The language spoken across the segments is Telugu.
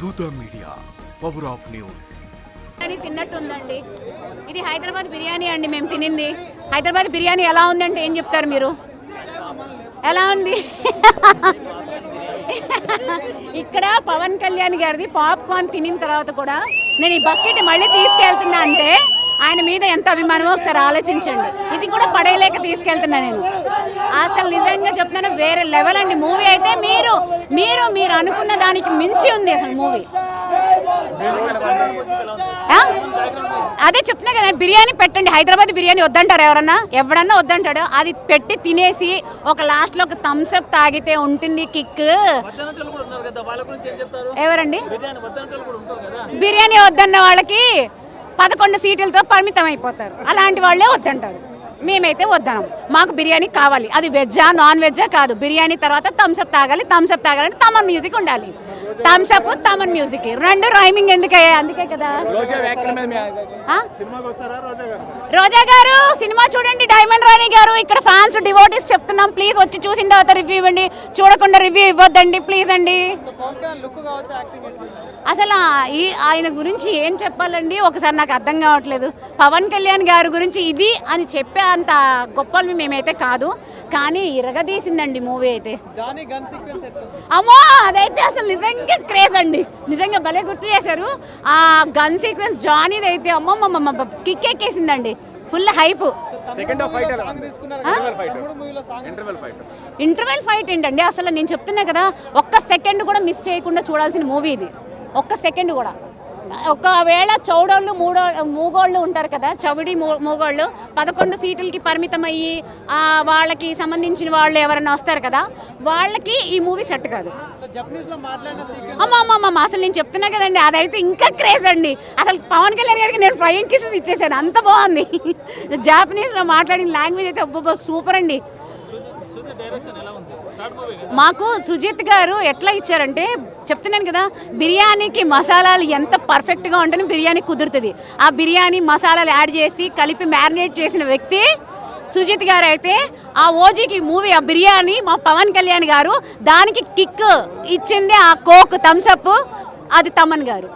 దూత మీడియా, పవర్ ఆఫ్ న్యూస్. తిన్నట్టుందండి. ఇది హైదరాబాద్ బిర్యానీ అండి మేము తినింది. హైదరాబాద్ బిర్యానీ ఎలా ఉందంటే ఏం చెప్తారు మీరు? ఎలా ఉంది? ఇక్కడ పవన్ కళ్యాణ్ గారిది పాప్కార్న్ తినిన తర్వాత కూడా నేను ఈ బకెట్ మళ్ళీ తీసుకెళ్తున్నా అంటే ఆయన మీద ఎంత అభిమానమో ఒకసారి ఆలోచించండి. ఇది కూడా పడేయలేక తీసుకెళ్తున్నా నేను. అసలు నిజంగా చెప్తున్నాను, వేరే లెవెల్ అండి మూవీ అయితే. మీరు మీరు మీరు అనుకున్న దానికి మించి ఉంది అసలు మూవీ. అదే చెప్తున్నా కదా, బిర్యానీ పెట్టండి. హైదరాబాద్ బిర్యానీ వద్దంటారు ఎవడన్నా వద్దంటాడు. అది పెట్టి తినేసి ఒక లాస్ట్లో ఒక థమ్స్అప్ తాగితే ఉంటుంది కిక్. ఎవరండి బిర్యానీ వద్దన్న వాళ్ళకి 11 సీట్లతో పరిమితం అయిపోతారు. అలాంటి వాళ్ళే వద్దంటారు. మేమైతే వద్దాం. మాకు బిర్యానీ కావాలి. అది వెజ్జా నాన్ వెజ్జా కాదు. బిర్యానీ తర్వాత థమ్స్అప్ తాగాలి. థమ్స్అప్ తాగాలంటే తమన్ మ్యూజిక్ ఉండాలి. థమ్స్అప్ తమన్ మ్యూజిక్ రెండు రైమింగ్ ఎందుకే? అందుకే కదా. రోజా గారు సినిమా చూడండి. డైమండ్ రాణి గారు ఇక్కడ ఫ్యాన్స్ డివోటీస్ చెప్తున్నాం, ప్లీజ్ వచ్చి చూసిన తర్వాత రివ్యూ ఇవ్వండి. చూడకుండా రివ్యూ ఇవ్వద్దండి ప్లీజ్ అండి. అసలు ఆయన గురించి ఏం చెప్పాలండి, ఒకసారి నాకు అర్థం కావట్లేదు. పవన్ కళ్యాణ్ గారి గురించి ఇది అని చెప్పే అంత గొప్పలు మేమైతే కాదు, కానీ ఇరగదీసిందండి మూవీ అయితే. అమ్మో అదైతే అసలు నిజంగా క్రేజ్ అండి. నిజంగా భలే గుర్తు చేశారు. ఆ గన్ సీక్వెన్స్ జానీది అయితే అమ్మమ్మ కిక్ ఎక్కేసిందండి. Full hype. ఇంటర్వెల్ ఫైట్ ఏంటండి అసలు? నేను చెప్తున్నా కదా, ఒక్క సెకండ్ కూడా మిస్ చేయకుండా చూడాల్సిన మూవీ ఇది. ఒక్క సెకండ్ కూడా. ఒకవేళ చౌడోళ్ళు మూగోళ్ళు ఉంటారు కదా, చవిడి మూగోళ్ళు 11 సీట్లకి పరిమితం అయ్యి వాళ్ళకి సంబంధించిన వాళ్ళు ఎవరైనా వస్తారు కదా, వాళ్ళకి ఈ మూవీ సెట్ కాదు. అమ్మమ్మ అసలు నేను చెప్తున్నా కదండి, అదైతే ఇంకా క్రేజ్ అండి. అసలు పవన్ కళ్యాణ్ గారికి నేను ఫ్లయింగ్ కిసెస్ ఇచ్చేసాను, అంత బాగుంది. జాపనీస్లో మాట్లాడిన లాంగ్వేజ్ అయితే అబ్బో సూపర్ అండి. మాకు సుజిత్ గారు ఎట్లా ఇచ్చారంటే, చెప్తున్నాను కదా, బిర్యానీకి మసాలాలు ఎంత పర్ఫెక్ట్గా ఉంటేనే బిర్యానీ కుదురుతుంది. ఆ బిర్యానీ మసాలాలు యాడ్ చేసి కలిపి మ్యారినేట్ చేసిన వ్యక్తి సుజిత్ గారు అయితే, ఆ ఓజీకి మూవీ ఆ బిర్యానీ మా పవన్ కళ్యాణ్ గారు దానికి కిక్ ఇచ్చింది ఆ కోక్ థమ్స్అప్, అది తమన్ గారు.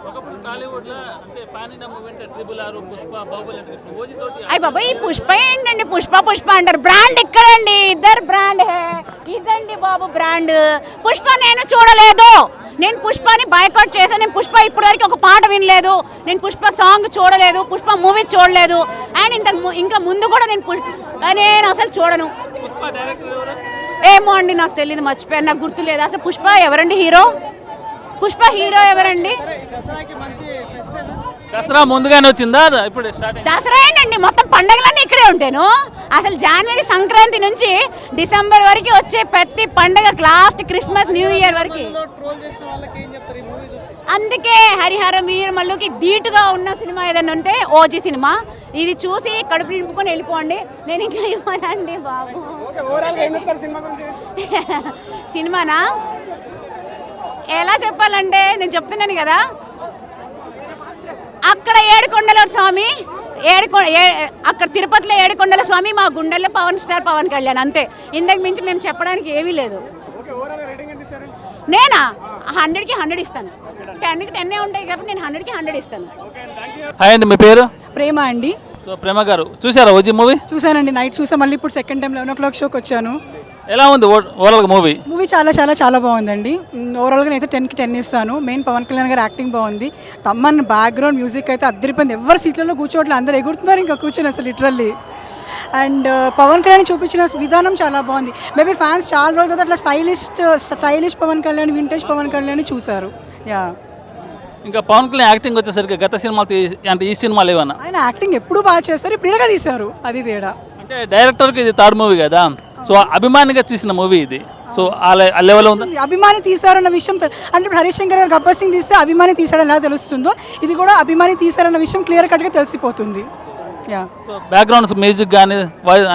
అయ్యి బాబా ఈ పుష్ప ఏంటండి, పుష్ప అంటారు. బ్రాండ్ ఎక్కడండి? ఇద్దరు బ్రాండ్ ఇదండి బాబు బ్రాండ్. పుష్ప నేను చూడలేదు. నేను పుష్పని బాయ్కాట్ చేశాను. నేను పుష్ప ఇప్పటివరకు ఒక పాట వినలేదు. నేను పుష్ప సాంగ్ చూడలేదు. పుష్ప మూవీ చూడలేదు. అండ్ ఇంకా ముందు కూడా నేను అసలు చూడను. ఏమో అండి నాకు తెలియదు, మర్చిపోయాను, నాకు గుర్తు లేదు అసలు. పుష్ప ఎవరండి హీరో? పుష్ప హీరో ఎవరండి? దసరా ముందుగానే వచ్చిందా? ఇప్పుడు దసరా ఏంటండి, మొత్తం పండుగలన్నీ ఇక్కడే ఉంటాను. అసలు జనవరి సంక్రాంతి నుంచి డిసెంబర్ వరకు వచ్చే ప్రతి పండుగ, లాస్ట్ క్రిస్మస్ న్యూ ఇయర్ వరకు. అందుకే హరిహరం వీరమల్లుకి ధీటుగా ఉన్న సినిమా ఏదైనా ఉంటే ఓజీ సినిమా. ఇది చూసి కడుపు నింపుకొని వెళ్ళిపోండి. నేను ఇంకా ఇవ్వనండి బాబు. సినిమానా ఎలా చెప్పాలంటే, నేను చెప్తున్నాను కదా, అక్కడ ఏడుకొండల స్వామి అక్కడ తిరుపతిలో ఏడుకొండల స్వామి, మా గుండెల్లో పవన్ కళ్యాణ్, అంతే. ఇంతకు మించి మేము చెప్పడానికి ఏమీ లేదు. నేనా 100కి 100 ఇస్తాను. 10కి 10 ఉంటాయి కాబట్టి నేను 100కి 100 ఇస్తాను. హాయ్ అండి, మీ పేరు? ప్రేమ అండి. సో ప్రేమ గారు చూసారా ఓజీ మూవీ? చూసానండి, నైట్ చూసా. మళ్ళీ ఇప్పుడు సెకండ్ టైం 11 o'clock షోకి వచ్చాను. ఎలా ఉంది ఓవరాల్ మూవీ? మూవీ చాలా బాగుందండి. ఓవరాల్గా నేను అయితే 10కి 10 ఇస్తాను. మెయిన్ పవన్ కళ్యాణ్ గారు యాక్టింగ్ బాగుంది. తమ్మన్ బ్యాక్గ్రౌండ్ మ్యూజిక్ అయితే అద్దరిపోయింది. ఎవరు సీట్లలో కూర్చోవట్లేదు, అందరు ఎగురుతున్నారు ఇంకా కూర్చొని అసలు లిటరల్లీ. అండ్ పవన్ కళ్యాణ్ చూపించిన విధానం చాలా బాగుంది. మేబీ ఫ్యాన్స్ చాలా రోజుల తర్వాత అట్లా స్టైలిష్ పవన్ కళ్యాణ్, వింటేజ్ పవన్ కళ్యాణ్ చూసారు. యా, ఇంకా పవన్ కళ్యాణ్ యాక్టింగ్ వచ్చేసరికి గత సినిమాలు అంటే ఈ సినిమాలు ఏమన్నా ఆయన యాక్టింగ్ ఎప్పుడు బాగా చేస్తారు, ఇప్పుడు ఇరగా తీశారు, అది తేడా. అంటే డైరెక్టర్కి ఇది థర్డ్ మూవీ కదా, సో అభిమానిగా చూసిన మూవీ ఇది. సో ఆ లెవెల్ ఉంది. అభిమాని తీశారన్న విషయం అంటే ఇప్పుడు హరీష్ శంకర్ గారు గబ్బర్ సింగ్ తీస్తే అభిమాని తీశాడని ఎలా తెలుస్తుందో, ఇది కూడా అభిమాని తీశారన్న విషయం క్లియర్ కట్గా తెలిసిపోతుంది. యా, సో బ్యాక్గ్రౌండ్స్ మ్యూజిక్ కానీ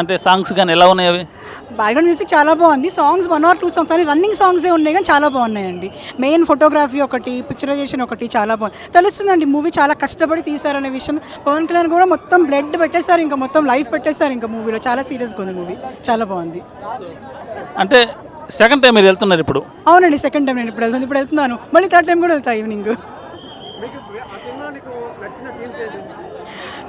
అంటే సాంగ్స్ కానీ ఎలా ఉన్నాయి? అవి బ్యాక్గ్రౌండ్ మ్యూజిక్ చాలా బాగుంది. సాంగ్స్ 1 or 2 సాంగ్స్ అని రన్నింగ్ సాంగ్సే ఉన్నాయి కానీ చాలా బాగున్నాయండి. మెయిన్ ఫోటోగ్రఫీ ఒకటి, పిక్చరైజేషన్ ఒకటి చాలా బాగుంది. తెలుస్తుందండి మూవీ చాలా కష్టపడి తీశారనే విషయం. పవన్ కళ్యాణ్ కూడా మొత్తం బ్లడ్ పెట్టేశారు, ఇంకా మొత్తం లైఫ్ పెట్టేశారు ఇంకా మూవీలో. చాలా సీరియస్గా ఉంది మూవీ, చాలా బాగుంది. అంటే సెకండ్ టైం మీరు వెళ్తున్నారు ఇప్పుడు. అవునండి, సెకండ్ టైం నేను ఇప్పుడు వెళ్తున్నాను, మళ్ళీ థర్డ్ టైం కూడా వెళ్తా ఈవినింగ్.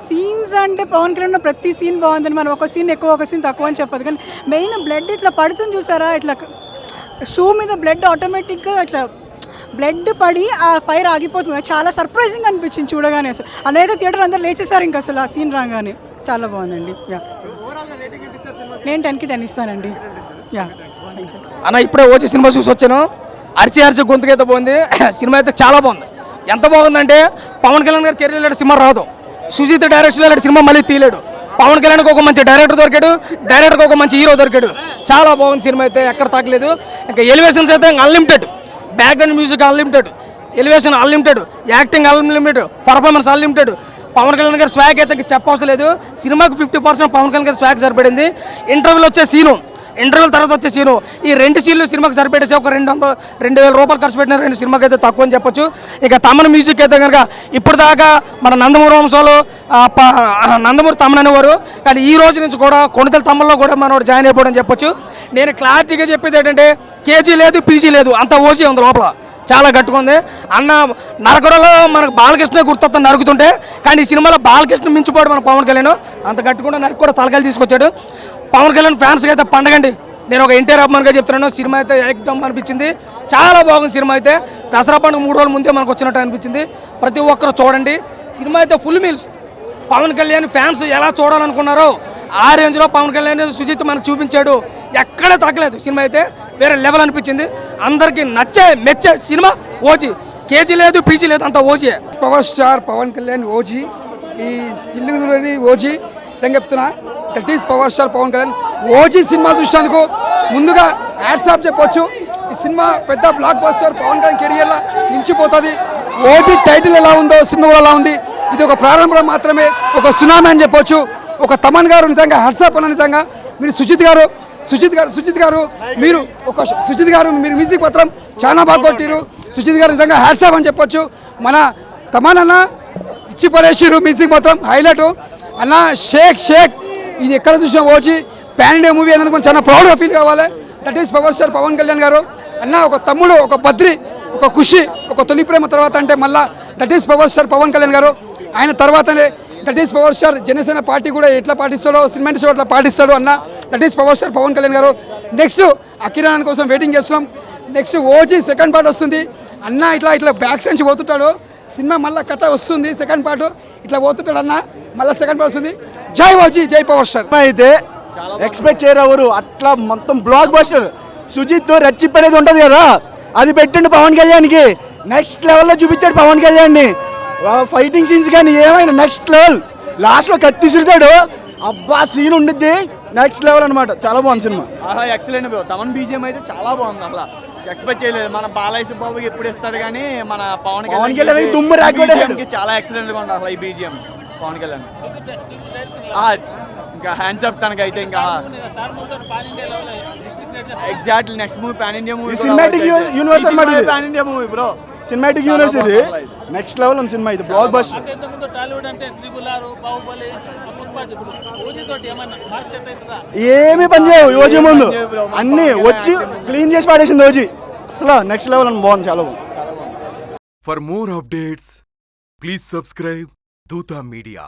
సీన్స్ అంటే పవన్ కళ్యాణ్ ఉన్న ప్రతి సీన్ బాగుందని, మనం ఒక సీన్ ఎక్కువ ఒక సీన్ తక్కువ అని చెప్పదు, కానీ మెయిన్ బ్లడ్ ఇట్లా పడుతుంది చూసారా, ఇట్లా షూ మీద బ్లడ్ ఆటోమేటిక్గా ఇట్లా బ్లడ్ పడి ఆ ఫైర్ ఆగిపోతుంది. చాలా సర్ప్రైజింగ్ అనిపించింది చూడగానే. అసలు అనేది థియేటర్ అందరూ లేచేసారు ఇంకా అసలు ఆ సీన్ రాగానే. చాలా బాగుందండి. యా, నేను 10కి 10 ఇస్తానండి. యా, థ్యాంక్ యూ అన్న. ఇప్పుడే వచ్చి సినిమా చూసి వచ్చాను. అరిచి గొంతుకైతే బాగుంది. సినిమా అయితే చాలా బాగుంది. ఎంత బాగుందంటే పవన్ కళ్యాణ్ గారు కెరీర్ సినిమా రాదు, సుజిత్ డైరెక్షన్లో ఇలాంటి సినిమా మళ్ళీ తీయలేడు. పవన్ కళ్యాణ్కి ఒక మంచి డైరెక్టర్ దొరికాడు, డైరెక్టర్కి ఒక మంచి హీరో దొరికాడు. చాలా బాగుంది సినిమా అయితే, ఎక్కడ తగ్గలేదు. ఇంకా ఎలివేషన్స్ అయితే unlimited, background music unlimited, elevation unlimited, acting unlimited, performance unlimited. Pawan Kalyan గారి స్వాగ్ అయితే చెప్పవసరం లేదు. సినిమాకు 50% పవన్ కళ్యాణ్ గారి స్వాగ్ సరిపడింది. ఇంటర్వ్యూలో వచ్చే సీను, ఇంటర్వ్యూల తర్వాత వచ్చే సీను, ఈ 2 సీన్లు సినిమాకి సరిపెట్టేసి ఒక 2,000 రూపాయలు ఖర్చు పెట్టిన 2 సినిమాకి అయితే తక్కువ అని చెప్పొచ్చు. ఇక తమన్ మ్యూజిక్ అయితే కనుక ఇప్పుడు దాకా మన నందమూరి వంశంలో నందమూరి తమన్ అనేవారు, కానీ ఈ రోజు నుంచి కూడా కొణిదెల తమ్ముల్లో కూడా మనోడు జాయిన్ అయిపోవడం చెప్పొచ్చు. నేను క్లారిటీగా చెప్పేది ఏంటంటే కేజీ లేదు, పీజీ లేదు, అంత ఓజీ ఉంది లోపల. చాలా గట్టుకుంది అన్న. నరకడలో మనకు బాలకృష్ణ గుర్తొత్తం నరుకుతుంటే, కానీ ఈ సినిమాలో బాలకృష్ణ మించిపోయాడు మన పవన్ కళ్యాణ్. అంత గట్టుకుండా నరికి కూడా తలకాయలు తీసుకొచ్చాడు. పవన్ కళ్యాణ్ ఫ్యాన్స్కి అయితే పండగండి. నేను ఒక ఎన్టీఆర్ అభిమానిగా చెప్తున్నాను, సినిమా అయితే ఏకదమ్ అనిపించింది. చాలా బాగుంది సినిమా అయితే. దసరా పండుగ 3 రోజుల ముందే మనకు వచ్చినట్టు అనిపించింది. ప్రతి ఒక్కరు చూడండి. సినిమా అయితే full meals. Pawan Kalyan fans ఎలా చూడాలనుకున్నారో ఆ రేంజ్లో పవన్ కళ్యాణ్ సుజిత్ మనకు చూపించాడు. ఎక్కడే తగ్గలేదు. సినిమా అయితే వేరే లెవెల్ అనిపించింది. అందరికీ మెచ్చే సినిమా ఓజీ. కేజీ లేదు, పీజీ లేదు, అంత OG. Power star Pawan Kalyan OG. ఈ స్టిల్ ఓజీ నేను చెప్తున్నా, that is power star Pawan Kalyan. OG సినిమా చూసినందుకు ముందుగా హ్యాట్స్ ఆఫ్ చెప్పొచ్చు. ఈ సినిమా పెద్ద బ్లాక్ బస్టర్ పవన్ కళ్యాణ్ కెరియర్లో నిలిచిపోతుంది. ఓజీ టైటిల్ ఎలా ఉందో సినిమా కూడా అలా ఉంది. ఇది ఒక ప్రారంభం మాత్రమే, ఒక సునామీ అని చెప్పొచ్చు. ఒక తమన్ గారు నిజంగా హ్యాట్స్ ఆఫ్ అన్న. నిజంగా మీరు సుజిత్ గారు మీరు మ్యూజిక్ మాత్రం చాలా బాగా కొట్టిరు. సుజిత్ గారు నిజంగా హ్యాట్స్ ఆఫ్ అని చెప్పొచ్చు. మన తమన్ అన్న ఇచ్చి పడేసిరు మ్యూజిక్ మొత్తం హైలైట్ అన్న. షేక్ ఇది ఎక్కడ చూసినా ఓజీ పాన్ ఇండియా మూవీ అనేది కొంచెం చాలా ప్రౌడ్గా ఫీల్ కావాలి. That is power star Pawan Kalyan గారు అన్న. ఒక తమ్ముడు, ఒక బద్రి, ఒక ఖుషి, ఒక తొలి ప్రేమ తర్వాత అంటే మళ్ళా that is power star Pawan Kalyan గారు. ఆయన తర్వాతనే that is power star Janasena party కూడా ఎట్లా పాటిస్తాడో, సినిమా షో అట్లా పాటిస్తాడు అన్న. That is power star Pawan Kalyan గారు. నెక్స్ట్ అకిరాన్ కోసం వెయిటింగ్ చేస్తున్నాం. నెక్స్ట్ ఓజీ సెకండ్ పార్ట్ వస్తుంది అన్న. ఇట్లా బ్యాక్ నుంచి పోతుంటాడు సినిమా, మళ్ళీ కథ వస్తుంది సెకండ్ పార్ట్. ఇట్లా పోతుంటాడు అన్న, మళ్ళీ సెకండ్ పార్ట్ వస్తుంది. జై ఓజీ, జై పవర్ స్టార్. అయితే ఎక్స్పెక్ట్ చేయరు అట్లా మొత్తం బ్లాక్ బస్టర్. సుజిత్ రెచ్చిప్ అనేది ఉంటుంది కదా, అది పెట్టండి పవన్ కళ్యాణ్కి. నెక్స్ట్ లెవెల్లో చూపించాడు పవన్ కళ్యాణ్ని. ఫైటింగ్ సీన్స్ కానీ ఏమైనా నెక్స్ట్ లెవెల్. లాస్ట్లో కత్తిసురుతాడు, అబ్బా సీన్ ఉండిద్ది నెక్స్ట్ లెవెల్ అనమాట. చాలా బాగుంది cinema. Excellent bro. Thaman BGM అయితే చాలా బాగుంది. అసలు ఎక్స్పెక్ట్ చేయలేదు. మన బాలయ్య బాబుకి ఎప్పుడు ఇస్తాడు, కానీ మన పవన్ కళ్యాణ్ దుమ్ము రాకపోతే చాలా ఎక్సలెంట్ గా ఉంది అసలు ఈ బీజిఎం పవన్ కళ్యాణ్. ఇంకా హ్యాండ్స్ ఆఫ్ తనకైతే ఇంకా exactly next movie pan India movie, cinematic universe అన్నమాట. Pan India movie bro, cinematic universe ఇది నెక్స్ట్ లెవెల్ ఉంది సినిమా. ఇది బ్లాక్ బస్టర్. ఏమి పని చేయవు ఓజీ ముందు, అన్ని వచ్చి క్లీన్ చేసి పాడేసింది ఓజీ. అసలు నెక్స్ట్ లెవెల్ అని బాగుంది, చాలా బాగుంది. For more updates, please subscribe Dutta Media.